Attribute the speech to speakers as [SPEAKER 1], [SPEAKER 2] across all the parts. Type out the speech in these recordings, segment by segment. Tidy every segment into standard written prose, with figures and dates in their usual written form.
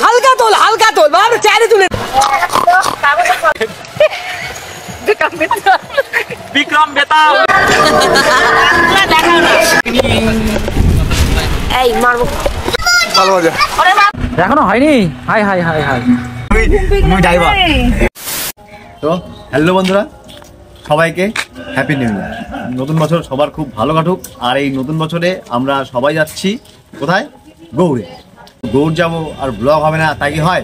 [SPEAKER 1] হালকা তোল বাবা চাইলে তুলে বিক্রম বেতাল এই মারবো ভালো মজা এখনো হয়নি হাই হাই হাই হাই মুই ড্রাইভার
[SPEAKER 2] তো হ্যালো বন্ধুরা সবাইকে হ্যাপি নিউ ইয়ার নতুন বছর সবার খুব ভালো কাটুক আর এই নতুন বছরে আমরা সবাই যাচ্ছি কোথায় গৌড়ে গৌড় যাবো আর ব্লগ হবে না তাই কি হয়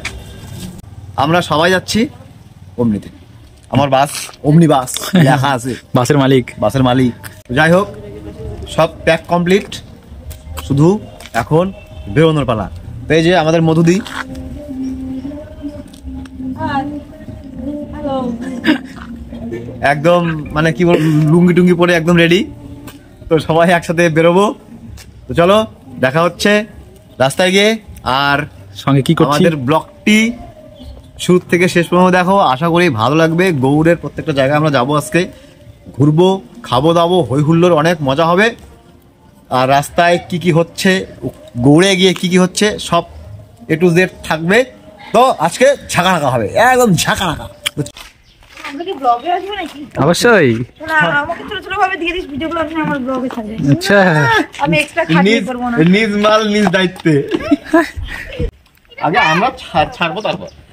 [SPEAKER 2] আমরা সবাই যাচ্ছি অমনিতে আমার বাস অমনি বাস লেখা আছে বাসের মালিক যাই হোক সব প্যাক কমপ্লিট শুধু এখন বেরোনোর পালা তো এই যে আমাদের মধুদি একদম মানে কি বল লুঙ্গি টুঙ্গি পরে একদম রেডি তো সবাই একসাথে বেরোবো তো চলো দেখা হচ্ছে রাস্তায় গিয়ে আর
[SPEAKER 3] সঙ্গে কি করছি
[SPEAKER 2] আমাদের ব্লগটি শুরু থেকে শেষ পর্যন্ত দেখো আশা করি ভালো লাগবে গৌড়ের প্রত্যেকটা জায়গায় আমরা যাবো আজকে ঘুরবো খাবো দাবো হই হুল্লোড় অনেক মজা হবে আর রাস্তায় কি কি হচ্ছে গৌড়ে গিয়ে কি কি হচ্ছে সব এ টু জেড থাকবে তো আজকে ঝাঁকানাকা হবে একদম ঝাঁকানাকা
[SPEAKER 3] অবশ্যই আচ্ছা
[SPEAKER 2] নিজ মাল নিজ দায়িত্বে আগে আমরা ছাড়বো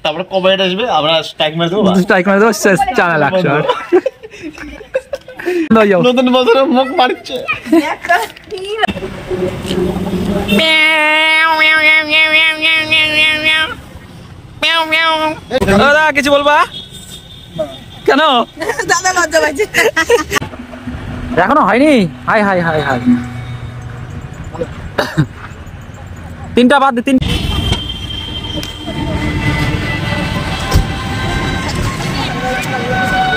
[SPEAKER 2] তারপরে কমেন্ট আসবে আমরা স্ট্রাইক মেরে দেবো
[SPEAKER 3] চ্যানেল অ্যাকশন
[SPEAKER 2] নতুন বছরে মুখ মারছে
[SPEAKER 3] কিছু বলবা কেন
[SPEAKER 1] দাদা লজ্জা পাইছে
[SPEAKER 3] এখনো হয়নি হাই হাই হাই হাই তিনটা বাদ তিন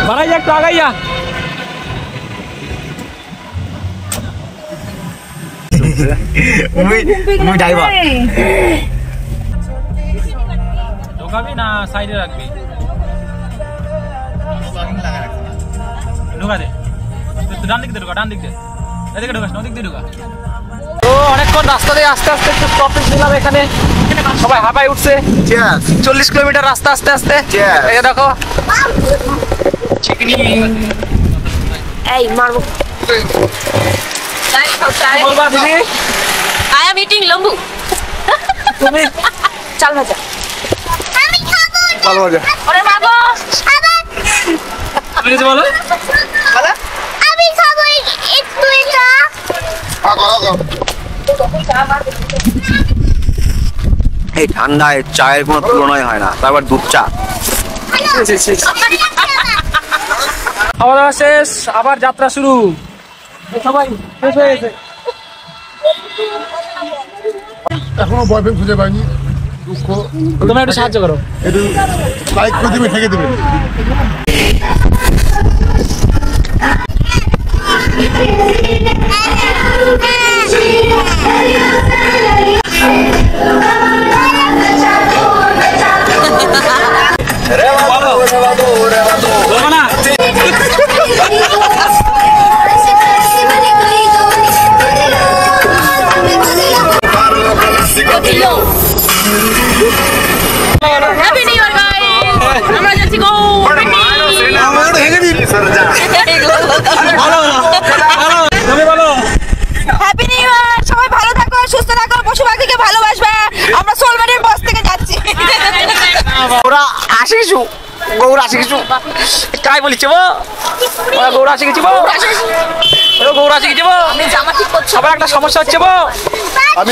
[SPEAKER 3] বাড়াই একটু আগাইয়া
[SPEAKER 2] মুই ড্রাইভার
[SPEAKER 3] ঢোকাবি না সাইডে রাখবি ঢোকা দে ডান দিক দিয়ে ঢোকা ডান দিক দিয়ে এদিকে ঢোকাস না ওদিক দিয়ে ঢোকা তো অনেকক্ষণ রাস্তা দিয়ে আস্তে আস্তে একটু স্টপেজ নিলাম এখানে সবাই হাঁপাই উঠছে 40 কিলোমিটার রাস্তা আস্তে আস্তে এই দেখো চিকনি
[SPEAKER 1] এই মারবো
[SPEAKER 3] বলবা দিদি
[SPEAKER 1] আই এম ইটিং লম্বু
[SPEAKER 3] তুমি
[SPEAKER 1] চাল ভাজা
[SPEAKER 2] আমি খাবো ভালো মজা
[SPEAKER 1] ওরে বাবা
[SPEAKER 3] তুমি কিছু বলো
[SPEAKER 1] আমি খাবো একটু এটা
[SPEAKER 2] এই ঠান্ডায় চায়ের কোনো তুলনাই হয় না তারপর দুধ চা
[SPEAKER 3] খাওয়া দাওয়া শেষ আবার যাত্রা শুরু সবাই শেষ হয়ে গেছে
[SPEAKER 4] এখনো বয়ফ্রেন্ড খুঁজে পাইনি দুঃখ
[SPEAKER 3] তোমরা একটু সাহায্য করো
[SPEAKER 4] একটু লাইক করে দিবে ঠেকে দেবে
[SPEAKER 1] হ্যাপি নিউ ইয়ার গাইস আমরা যাচ্ছি গো হ্যাপি নিউ ইয়ার সবাই ভালো থাকো সুস্থ থাকো পশু পাখিকে ভালোবাসবা আমরা সোলমানের বস থেকে যাচ্ছি
[SPEAKER 3] ওরা আসিছু গৌড় আসিছু কাই বলিছে বো ওরা গৌড় আসি গেছি বো ও গৌড় আসি গেছি বো
[SPEAKER 1] আমি জামা ঠিক করছি
[SPEAKER 3] সবার একটা সমস্যা হচ্ছে বো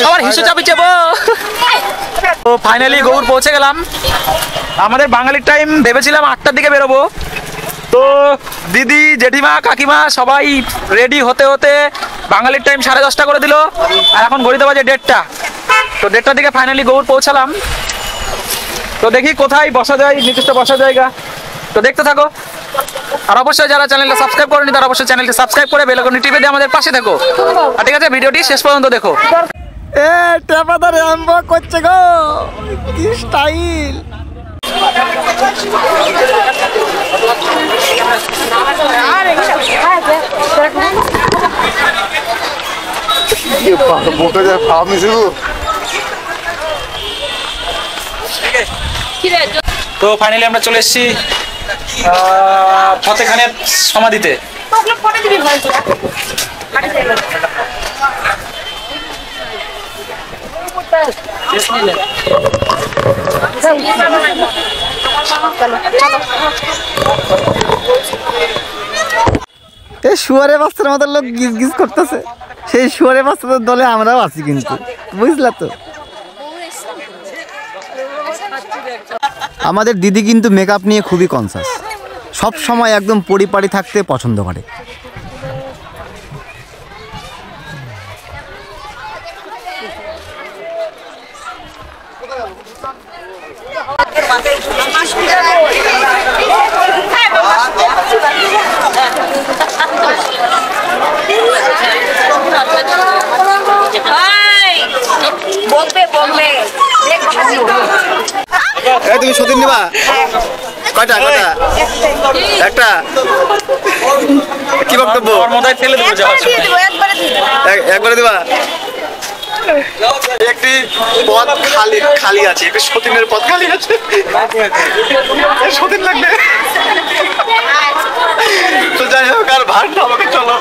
[SPEAKER 3] সবার হিসু চাপিছে বো তো ফাইনালি গৌড় পৌঁছে গেলাম আমাদের বাঙালির টাইম ভেবেছিলাম 8টার দিকে বেরোবো তো দিদি জেঠিমা কাকিমা সবাই রেডি হতে হতে বাঙালির টাইম 10:30 করে দিল আর এখন ঘড়িতে বাজে 1:30 তো 1:30টার দিকে ফাইনালি গৌড় পৌঁছালাম তো দেখি কোথায় বসা যায় নির্দিষ্ট বসা জায়গা তো দেখতে থাকো আর অবশ্যই যারা চ্যানেলটা সাবস্ক্রাইব করেনি তারা অবশ্যই চ্যানেলটা সাবস্ক্রাইব করে বেল আইকনটি টিপে দিয়ে আমাদের পাশে থাকো আর ঠিক আছে ভিডিওটি শেষ পর্যন্ত দেখো এ টেপাদার এমবো করছে গো কি স্টাইল
[SPEAKER 4] বলতে যায় ফার্মি শুরু
[SPEAKER 3] থেকে। তো ফাইনালি আমরা চলে এসেছি ফতে খানের সমাধিতে।
[SPEAKER 2] শুয়ারে বাচ্চার মতো লোক গিজ গিজ করতেছে, সেই শুয়ারে বাচ্চাদের দলে আমরাও আছি কিন্তু, বুঝলা তো। আমাদের দিদি কিন্তু মেকআপ নিয়ে খুবই কনসাস, সব সময় একদম পরিপাটি থাকতে পছন্দ করে। তুমি সতীন নিবা কয়টা? কয়টা? একটা। কি বক্তব্য? একবারে দিবা। একটি পদ খালি খালি আছে, একটি সতীনের পদ খালি আছে, সতীন লাগবে। তো যাই হোক, আর ভার না, আমাকে চলো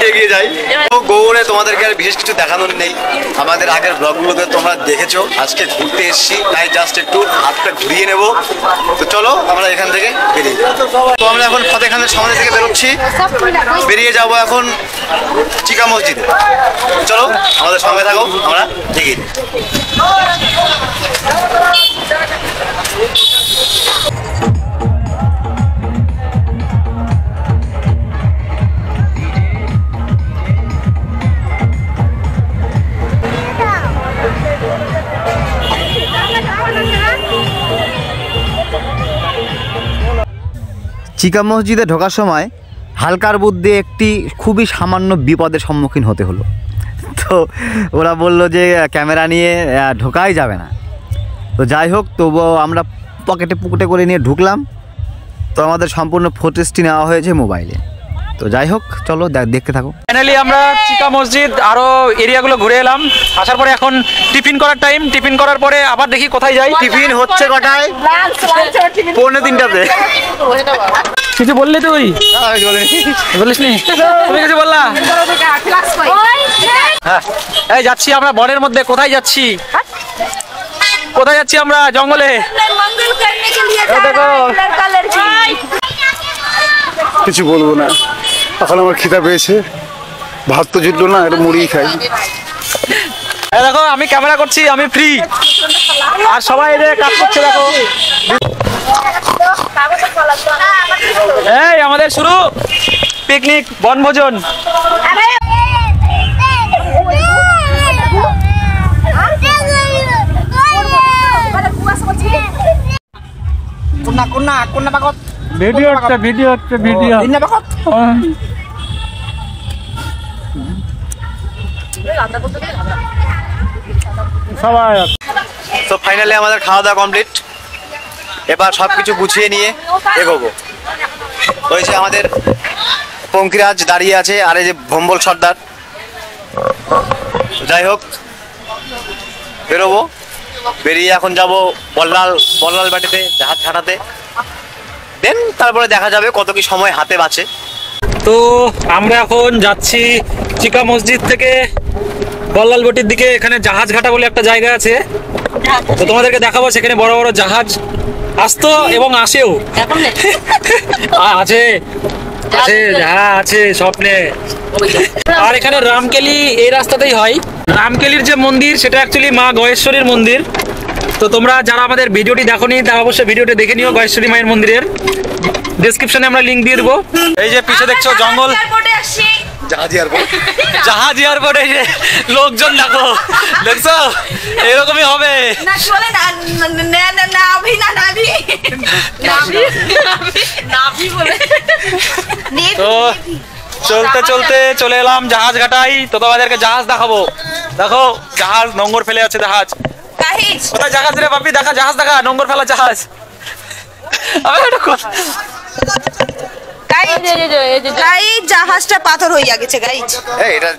[SPEAKER 2] এগিয়ে যাই। তো গৌড়ে তোমাদেরকে আর বিশেষ কিছু দেখানোর নেই, আমাদের আগের ব্লগগুলোতে তোমরা দেখেছো। আজকে ঘুরতে এসেছি, তাই জাস্ট একটু হাতটা ঘুরিয়ে নেব। তো চলো আমরা এখান থেকে বেরিয়ে যাই। তো আমরা এখন ফতে খানের সমাধি থেকে বেরোচ্ছি, বেরিয়ে যাব এখন চিকা মসজিদে। চলো আমাদের সঙ্গে থাকো, আমরা এগিয়ে যাই। চিকা মসজিদে ঢোকার সময় হালকার বুদ্ধে একটি খুবই সামান্য বিপদের সম্মুখীন হতে হলো। তো ওরা বললো যে ক্যামেরা নিয়ে ঢোকাই যাবে না। তো যাই হোক, তবুও আমরা পকেটে পুকুটে করে নিয়ে ঢুকলাম। তো আমাদের সম্পূর্ণ ফুটেজটি নেওয়া হয়েছে মোবাইলে। তো যাই হোক, চলো দেখতে থাকো।
[SPEAKER 3] ফাইনালি আমরা চিকা মসজিদ আরো এরিয়াগুলো ঘুরে এলাম। আসার পরে এখন টিফিন করার টাইম। টিফিন করার পরে আবার দেখি কোথায় যাই।
[SPEAKER 2] টিফিন হচ্ছে কটায়? 2:45-তে।
[SPEAKER 3] কিছু বললি তুই? বলিস নি? তুমি কিছু বললা? হ্যাঁ, এই যাচ্ছি আমরা বনের মধ্যে। কোথায় যাচ্ছি? কোথায় যাচ্ছি আমরা? জঙ্গলে।
[SPEAKER 4] কিছু বলবো না, এখন আমার খিদা পেয়েছে, ভাত তো জুটলো না, একটু মুড়ি খাই।
[SPEAKER 3] দেখো আমি ক্যামেরা করছি, আমি ফ্রি, আর সবাই কাজ করছে। দেখো এই আমাদের শুরু পিকনিক, বনভোজন। ভিডিও হচ্ছে, ভিডিও হচ্ছে, ভিডিও। সবাই
[SPEAKER 2] তো ফাইনালি আমাদের খাওয়া দাওয়া কমপ্লিট। এবার সব কিছু গুছিয়ে নিয়ে এগোবো। হয়েছে আমাদের পঙ্কিরাজ দাঁড়িয়ে আছে, আর এই যে ভম্বল সর্দার। যাই হোক, বেরোবো। বেরিয়ে এখন যাব বল্লাল বাটিতে জাহাজ ঘাটাতে। দেন তারপরে দেখা যাবে কত কি সময় হাতে বাঁচে।
[SPEAKER 3] তো আমরা এখন যাচ্ছি চিকা মসজিদ থেকে বল্লালবটির দিকে। এখানে জাহাজ ঘাটা বলে একটা জায়গা আছে, তো তোমাদেরকে দেখাবো। সেখানে বড় বড় জাহাজ আসতো এবং আসেও। আছে আছে হ্যাঁ আছে স্বপ্নে। আর এখানে রামকেলি এই রাস্তাতেই হয়। রামকেলির যে মন্দির, সেটা অ্যাকচুয়ালি মা গয়েশ্বরীর মন্দির। তো তোমরা যারা আমাদের ভিডিওটি দেখোনি, তারা অবশ্যই ভিডিওটি দেখে নিও। গয়েশ্বরী মায়ের মন্দিরের ডেসক্রিপশনে আমরা লিঙ্ক দিয়ে দেবো। এই যে পিছে দেখছো জঙ্গল, জাহাজ এয়ারপোর্ট। এই যে লোকজন দেখো, দেখছো এরকমই হবে। তো চলতে চলতে চলে এলাম জাহাজ ঘাটাই। তো তোমাদেরকে জাহাজ দেখাবো। দেখো জাহাজ নোংর ফেলে আছে। জাহাজ কোথায়? জাহাজ রে বাপি, দেখা জাহাজ, দেখা নোংর ফেলা জাহাজ।
[SPEAKER 5] জাহাজটা পাথর হইয়া গেছে গাইজ।
[SPEAKER 2] এটা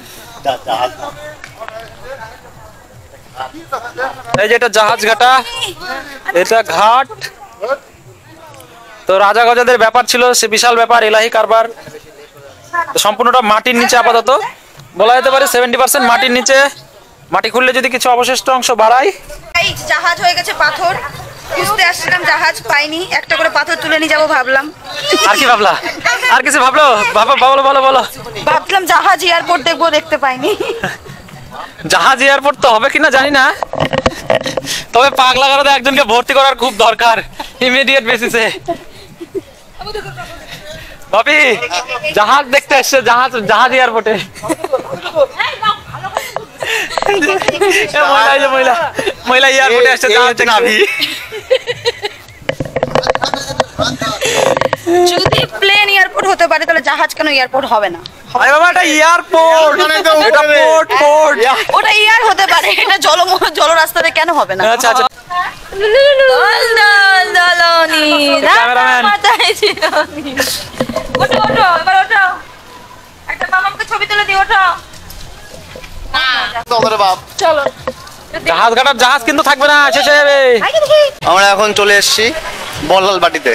[SPEAKER 3] এই যে এটা জাহাজ ঘাটা, এটা ঘাট। তো রাজা গজাদের ব্যাপার ছিল, সে বিশাল ব্যাপার, এলাহি কারবার। তো সম্পূর্ণটা মাটির নিচে আপাতত বলা যেতে পারে 70% মাটির নিচে। মাটি খুললে যদি কিছু অবশিষ্ট অংশ বাড়ায়।
[SPEAKER 5] এই জাহাজ হয়ে গেছে পাথর। খুঁজতে আসছিলাম, জাহাজ পাইনি, একটা করে পাথর তুলে নিয়ে যাবো ভাবলাম।
[SPEAKER 3] আর কি ভাবলা? আর কিছু ভাবলো? বলো বলো বলো।
[SPEAKER 5] ভাবলাম জাহাজ এয়ারপোর্ট দেখবো, দেখতে পাইনি।
[SPEAKER 3] জাহাজ এয়ারপোর্ট তো হবে কিনা জানি না, তবে পাগলা গারদে একজনকে ভর্তি করার খুব দরকার ইমিডিয়েট বেসিসে। বাপি জাহাজ দেখতে এসছে, জাহাজ এয়ারপোর্টে। মহিলা এয়ারপোর্টে আসছে জাহাজ নাভি।
[SPEAKER 5] যদি প্লেন এয়ারপোর্ট হতে পারে তাহলে জাহাজ কেন এয়ারপোর্ট হবে না?
[SPEAKER 3] আরে বাবা এটা এয়ারপোর্ট, এটা পোর্ট।
[SPEAKER 5] ওটা এয়ার হতে পারে, এটা জল রাস্তাতে কেন হবে না?
[SPEAKER 3] আচ্ছা আচ্ছা।
[SPEAKER 5] ক্যামেরাম্যান ওঠো ওঠো, এবার ওঠো, একটা মামাকে ছবি তুলে দিই, ওঠো। চলো।
[SPEAKER 3] জাহাজ ঘাটার জাহাজ কিন্তু থাকবে না, শেষ হয়ে যাবে।
[SPEAKER 2] আমরা এখন চলে এসেছি বল্লাল বাটিতে।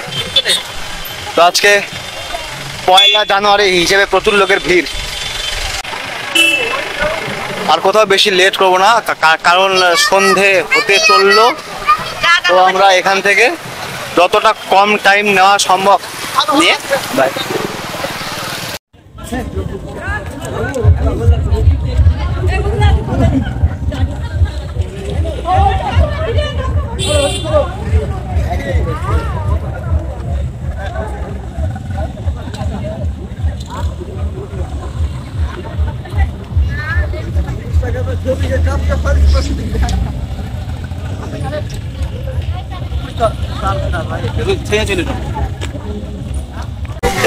[SPEAKER 2] তো আজকে 1 জানুয়ারি হিসেবে প্রচুর লোকের ভিড়। আর কোথাও বেশি লেট করবো না, কারণ সন্ধে হতে চললো। তো আমরা এখান থেকে যতটা কম টাইম নেওয়া সম্ভব নিয়ে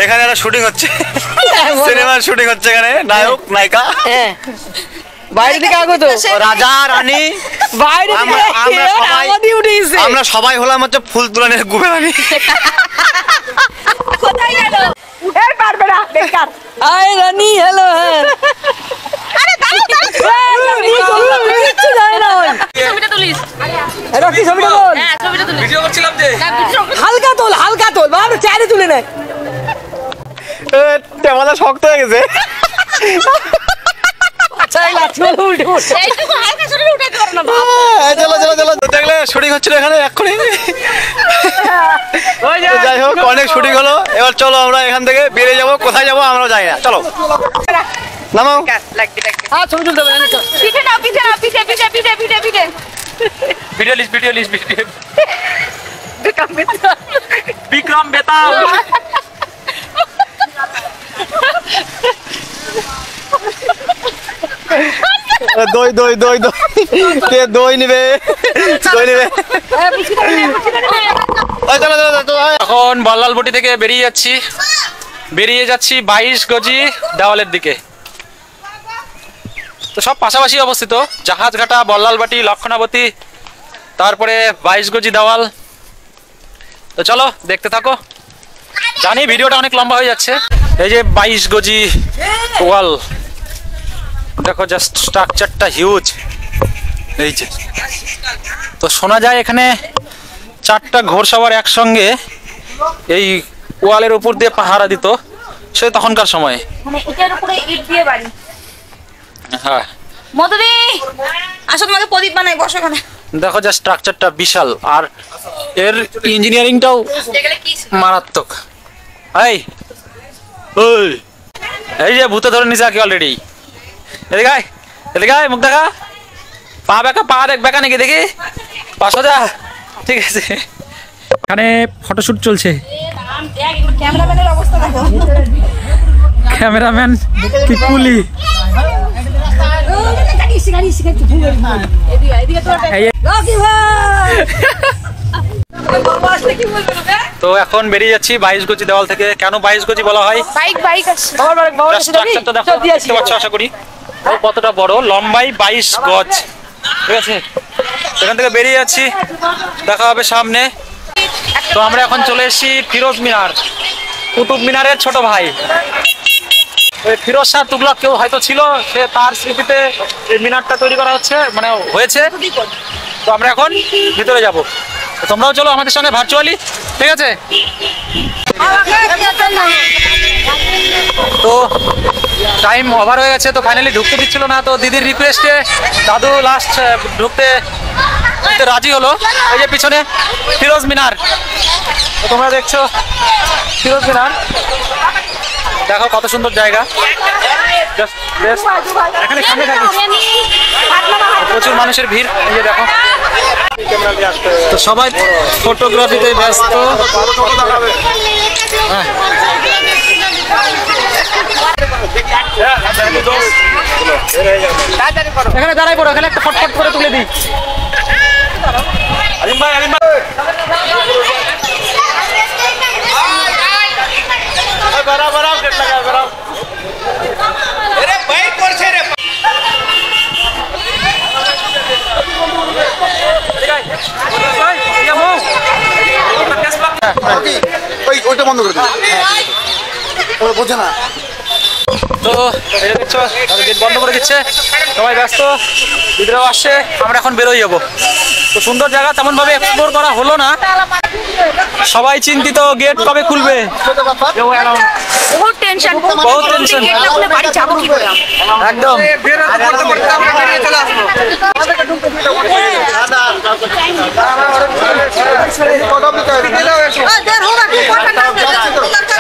[SPEAKER 2] এখানে একটা শুটিং হচ্ছে, সিনেমার শুটিং হচ্ছে এখানে, নায়ক নায়িকা
[SPEAKER 6] বাইরে থেকে আগো তো
[SPEAKER 2] রাজা রানী।
[SPEAKER 6] বাইরে
[SPEAKER 2] আমরা সবাই হলাম হচ্ছে ফুল তুলানের গুবে রানী।
[SPEAKER 5] কোথায় গেল?
[SPEAKER 6] এই পারবে না বেকার। I Rani hello.
[SPEAKER 5] আরে দাঁড়াও
[SPEAKER 6] কিচ্ছু জানে না ওই।
[SPEAKER 5] ছবিটা তুলিস।
[SPEAKER 6] এটা কি ছবিটা বল?
[SPEAKER 5] হ্যাঁ ছবিটা তুলিস।
[SPEAKER 3] ভিডিও করছিলাম যে।
[SPEAKER 6] হালকা তোল বাবা, চাইরে তুলে নে।
[SPEAKER 2] টেমাটা শক্ত হয়ে গেছে।
[SPEAKER 6] চাইলা চল উল্টে উল্টে।
[SPEAKER 5] এইটুকু হালকা শরীরে উঠাতে পারো না বাবা।
[SPEAKER 2] চলো দেখলে শুটিং হচ্ছিল এখানে এক্ষুনি। যাই হোক অনেক শুটিং হলো, এবার চলো আমরা এখান থেকে বেরিয়ে যাবো। কোথায় যাবো আমরাও জানি না, চলো নামাও।
[SPEAKER 6] হ্যাঁ ছবি তুলতে হবে।
[SPEAKER 5] পিঠে নাও, পিঠে নাও, পিঠে।
[SPEAKER 3] Video list Vikram Betal.
[SPEAKER 2] দই নিবে।
[SPEAKER 3] এখন বল্লালবটি থেকে বেরিয়ে যাচ্ছি 22 গজি দেওয়ালের দিকে। তো সব পাশাপাশি অবস্থিত, জাহাজঘাটা, বল্লালবাটি, লক্ষণাবতী, তারপরে 22 গজি দেওয়াল। তো চলো দেখতে থাকো। জানি ভিডিওটা অনেক লম্বা হয়ে যাচ্ছে। এই যে 22 গজি ওয়াল, দেখো জাস্ট স্ট্রাকচারটা হিউজ। এই যে তো শোনা যায় এখানে 4টা ঘোড়সওয়ার একসঙ্গে এই ওয়ালের উপর দিয়ে পাহারা দিত, সে তখনকার সময়ে।
[SPEAKER 5] মানে এটার উপরে ইট দিয়ে বাড়ি।
[SPEAKER 3] হ্যাঁ
[SPEAKER 5] মধুরি আসো, তোমাকে প্রদীপ বানাই, বসো এখানে।
[SPEAKER 3] দেখো যা স্ট্রাকচারটা বিশাল, আর এর ইঞ্জিনিয়ারিংটাও মারাত্মক। এই যে ভূতে ধরে নিছে কি অলরেডি। এদিকে মুখ দেখা, পা বেঁকা নাকি দেখি, পা সোজা। ঠিক আছে, এখানে ফটোশুট চলছে।
[SPEAKER 5] ক্যামেরাম্যানের অবস্থা দেখো।
[SPEAKER 3] ক্যামেরাম্যান কি কুলি। তো এখন বেরিয়ে যাচ্ছি 22 গজি দেওয়াল থেকে। কেন 22 গজি বলা হয়?
[SPEAKER 5] বাইক আছে।
[SPEAKER 3] স্ট্রাকচারটা দেখো, দেখতে পাচ্ছ আশা করি কতটা বড়, লম্বাই 22 গজ। ঠিক আছে, এখান থেকে বেরিয়ে যাচ্ছি, দেখা হবে সামনে। তো আমরা এখন চলে এসেছি ফিরোজ মিনার, কুতুব মিনারের ছোট ভাই। ওই ফিরোজ শাহ তুগলক কেউ হয়তো ছিল, সে তার স্মৃতিতে এই মিনারটা তৈরি করা হচ্ছে, মানে হয়েছে। তো আমরা এখন ভিতরে যাব, তোমরাও চলো আমাদের সঙ্গে ভার্চুয়ালি, ঠিক আছে? তো টাইম ওভার হয়ে গেছে, তো ফাইনালি ঢুকতে দিচ্ছিল না, তো দিদির রিকোয়েস্টে দাদু লাস্ট ঢুকতে রাজি হলো। এই যে পিছনে ফিরোজ মিনার, তো তোমরা দেখছো ফিরোজ মিনার, দেখো কত সুন্দর জায়গা। এখানে সামনে থাকি, প্রচুর মানুষের ভিড়, এই যে দেখো। তো সবাই ফটোগ্রাফিতে ব্যস্ত। এখানে দাঁড়াই পড়ো, এখানে একটা ফটফট করে তুলে দিই।
[SPEAKER 4] ওইটা বন্ধ করে দিন, বোঝে না।
[SPEAKER 3] তো এই যে দেখছো গেট বন্ধ করে দিচ্ছে, সবাই ব্যস্ত, দিদিরাও আসছে, আমরা এখন বেরোই যাবো। তো সুন্দর জায়গা, তেমন ভাবে এক্সপ্লোর করা হলো না, সবাই চিন্তিত গেট কবে খুলবে।
[SPEAKER 5] বহুত টেনশন,
[SPEAKER 3] বহুত টেনশন,
[SPEAKER 5] বাড়ি যাবো কি করে
[SPEAKER 3] একদম।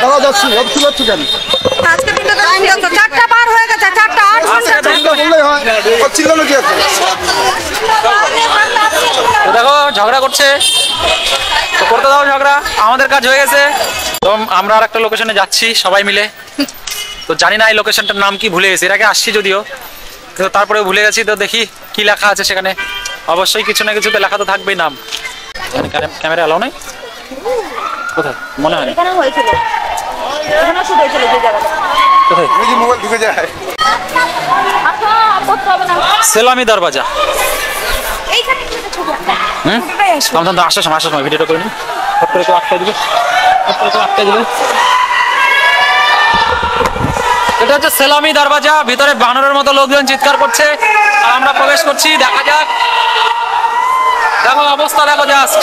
[SPEAKER 4] দাদা যাচ্ছি, যাচ্ছি কেন?
[SPEAKER 5] আজকে দিনটা তো টাইম দাও, 4টা পার হয়ে গেছে, 4টা 8
[SPEAKER 4] বললেই হয়, চিল্লানো কি আছে?
[SPEAKER 3] তো দেখো ঝগড়া করছে, তো করতে দাও ঝগড়া, আমাদের কাজ হয়ে গেছে। তো আমরা আর একটা লোকেশনে যাচ্ছি সবাই মিলে, তো জানি না এই লোকেশনটার নাম কি, ভুলে গেছি, এর আগে আসছি যদিও, তো তারপরে ভুলে গেছি। তো দেখি কি লেখা আছে সেখানে, অবশ্যই কিছু না কিছুতে লেখা তো থাকবেই নাম। ক্যামেরা এলাও নাই, কোথায় মনে হয়
[SPEAKER 5] এখানে হয়েছিল, এখানে শুট হয়েছিল যে জায়গাটা।
[SPEAKER 3] কোথায়?
[SPEAKER 4] মোবাইল ঢুকে যায়।
[SPEAKER 5] আচ্ছা করতে হবে না,
[SPEAKER 3] সেলামি দরবাজা।
[SPEAKER 5] এইখানে কি ছবি একটা
[SPEAKER 3] আসার সময় ভিডিওটা করে নিই, ফট করে কেউ আটকে দিবে, এটা হচ্ছে সেলামি দরবাজা। ভিতরে বানরের মতো লোকজন চিৎকার করছে, আর আমরা প্রবেশ করছি। দেখা যাক, দেখো অবস্থা দেখো, জাস্ট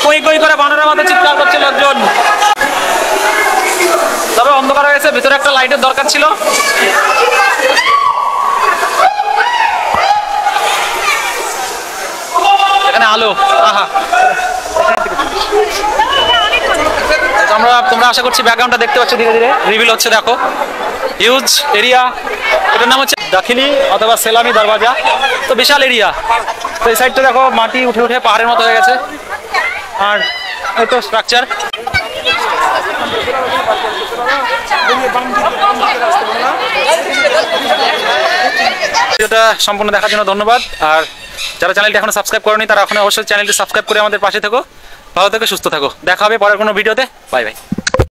[SPEAKER 3] কই কই করে বানরের মতো চিৎকার করছে লোকজন। তবে অন্ধকার হয়ে গেছে, ভিতরে একটা লাইটের দরকার ছিল। এখানে আলো, আহা। তোমরা আশা করছি ব্যাকগ্রাউন্ডটা দেখতে পাচ্ছ, ধীরে ধীরে রিভিল হচ্ছে। দেখো হিউজ এরিয়া, এটার নাম হচ্ছে দাখিনী অথবা সেলামি দরওয়াজা। তো বিশাল এরিয়া, তো এই সাইডটা দেখো মাটি উঠে উঠে পাহাড়ের মতো হয়ে গেছে, আর এই তো স্ট্রাকচার। ভিডিওটা সম্পূর্ণ দেখার জন্য ধন্যবাদ, আর যারা চ্যানেলটি এখনো সাবস্ক্রাইব করেনি তারা এখন অবশ্যই চ্যানেলটি সাবস্ক্রাইব করে আমাদের পাশে থেকো। ভালো থেকো, সুস্থ থাকো, দেখা হবে পরের কোনো ভিডিওতে। Bye bye.